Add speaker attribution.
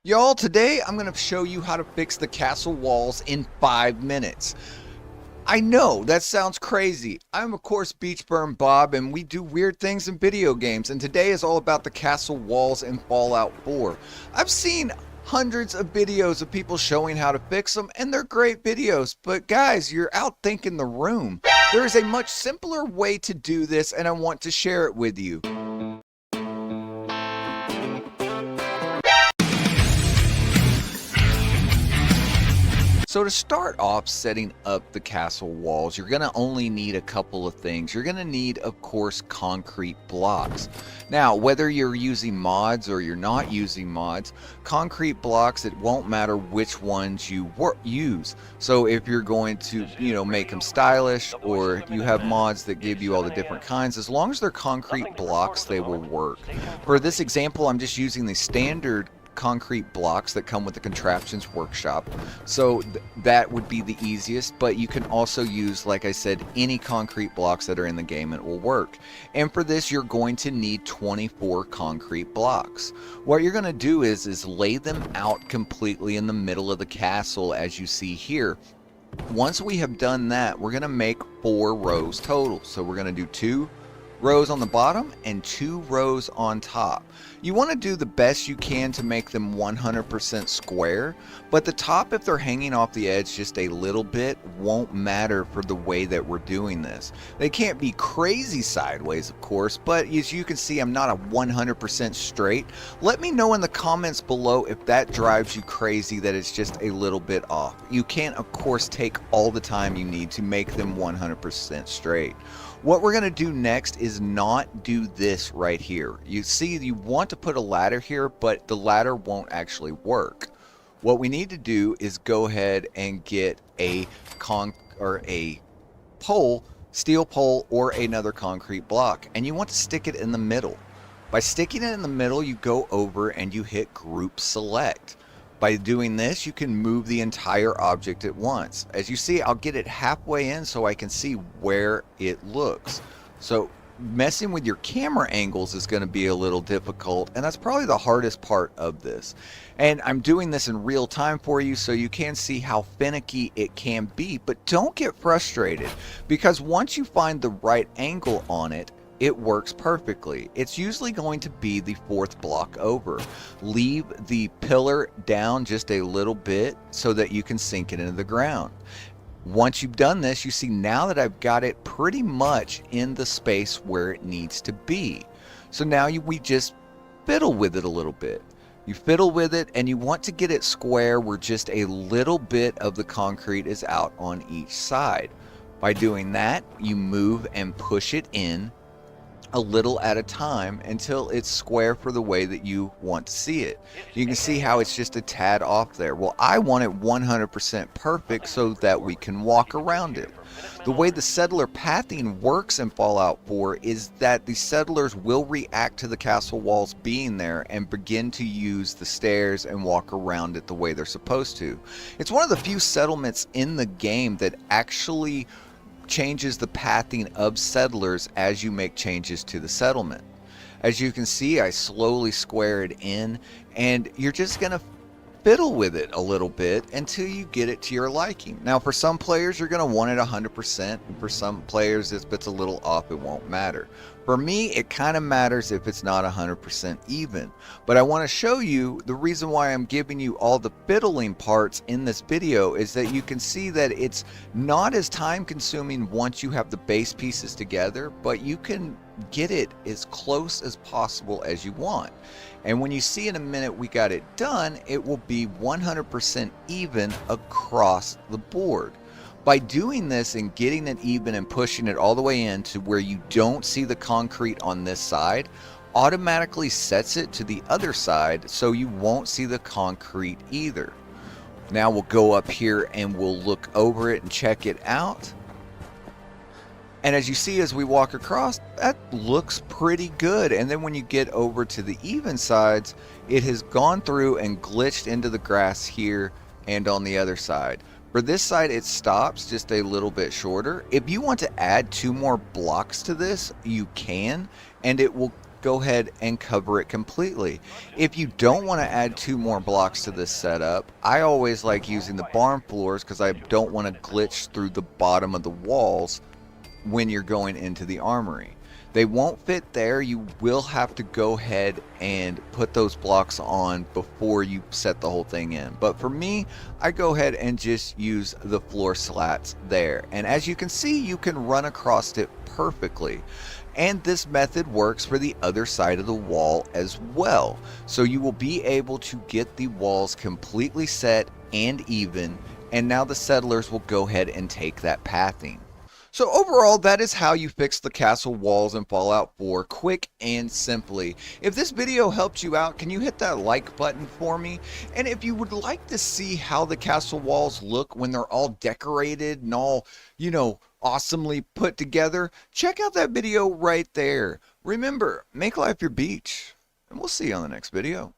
Speaker 1: Y'all, today I'm going to show you how to fix the castle walls in 5 minutes. I know, that sounds crazy. I'm of course BeachBurnBob and we do weird things in video games, and today is all about the castle walls in Fallout 4. I've seen hundreds of videos of people showing how to fix them, and they're great videos, but guys, you're outthinking the room. There is a much simpler way to do this, and I want to share it with you. So to start off setting up the castle walls, you're going to only need a couple of things. You're going to need, of course, concrete blocks. Now, whether you're using mods or you're not using mods, concrete blocks, it won't matter which ones you use. So if you're going to, make them stylish, or you have mods that give you all the different kinds, as long as they're concrete blocks, they will work. For this example, I'm just using the standard concrete blocks that come with the contraptions workshop, so that would be the easiest, but you can also use, like I said, any concrete blocks that are in the game and it will work. And for this you're going to need 24 concrete blocks. What you're going to do is lay them out completely in the middle of the castle, as you see here. Once we have done that, we're going to make 4 rows total. So we're going to do 2 rows on the bottom and 2 rows on top. You want to do the best you can to make them 100% square, but the top, if they're hanging off the edge just a little bit, won't matter for the way that we're doing this. They can't be crazy sideways, of course, but as you can see, I'm not a 100% straight. Let me know in the comments below if that drives you crazy, that it's just a little bit off. You can't, of course, take all the time you need to make them 100% straight. What we're going to do next is not do this right here. You see, you want to put a ladder here, but the ladder won't actually work. What we need to do is go ahead and get a pole, steel pole, or another concrete block, and you want to stick it in the middle. By sticking it in the middle, you go over and you hit group select. By doing this, you can move the entire object at once. As you see, I'll get it halfway in so I can see where it looks. So messing with your camera angles is going to be a little difficult, and that's probably the hardest part of this. And I'm doing this in real time for you so you can see how finicky it can be, but don't get frustrated, because once you find the right angle on it, it works perfectly. It's usually going to be the 4th block over. Leave the pillar down just a little bit so that you can sink it into the ground. Once you've done this, you see now that I've got it pretty much in the space where it needs to be. So now we just fiddle with it a little bit. You fiddle with it and you want to get it square where just a little bit of the concrete is out on each side. By doing that, you move and push it in a little at a time until it's square for the way that you want to see it. You can see how it's just a tad off there. Well, I want it 100% perfect so that we can walk around it. The way the settler pathing works in Fallout 4 is that the settlers will react to the castle walls being there and begin to use the stairs and walk around it the way they're supposed to. It's one of the few settlements in the game that actually changes the pathing of settlers as you make changes to the settlement. As you can see, I slowly square it in, and you're just going to fiddle with it a little bit until you get it to your liking. Now, for some players, you're going to want it 100%, and for some players, if it's a little off, it won't matter. For me, it kind of matters if it's not 100% even. But I want to show you the reason why I'm giving you all the fiddling parts in this video is that you can see that it's not as time consuming once you have the base pieces together, but you can get it as close as possible as you want. And when you see in a minute we got it done, it will be 100% even across the board. By doing this and getting it even and pushing it all the way in to where you don't see the concrete on this side, automatically sets it to the other side so you won't see the concrete either. Now we'll go up here and we'll look over it and check it out. And as you see, as we walk across, that looks pretty good. And then when you get over to the even sides, it has gone through and glitched into the grass here and on the other side. For this side, it stops just a little bit shorter. If you want to add 2 more blocks to this, you can, and it will go ahead and cover it completely. If you don't want to add 2 more blocks to this setup, I always like using the barn floors because I don't want to glitch through the bottom of the walls when you're going into the armory. They won't fit there. You will have to go ahead and put those blocks on before you set the whole thing in. But for me, I go ahead and just use the floor slats there. And as you can see, you can run across it perfectly. And this method works for the other side of the wall as well. So you will be able to get the walls completely set and even. And now the settlers will go ahead and take that pathing. So overall, that is how you fix the castle walls in Fallout 4, quick and simply. If this video helped you out, can you hit that like button for me? And if you would like to see how the castle walls look when they're all decorated and all, awesomely put together, check out that video right there. Remember, make life your beach, and we'll see you on the next video.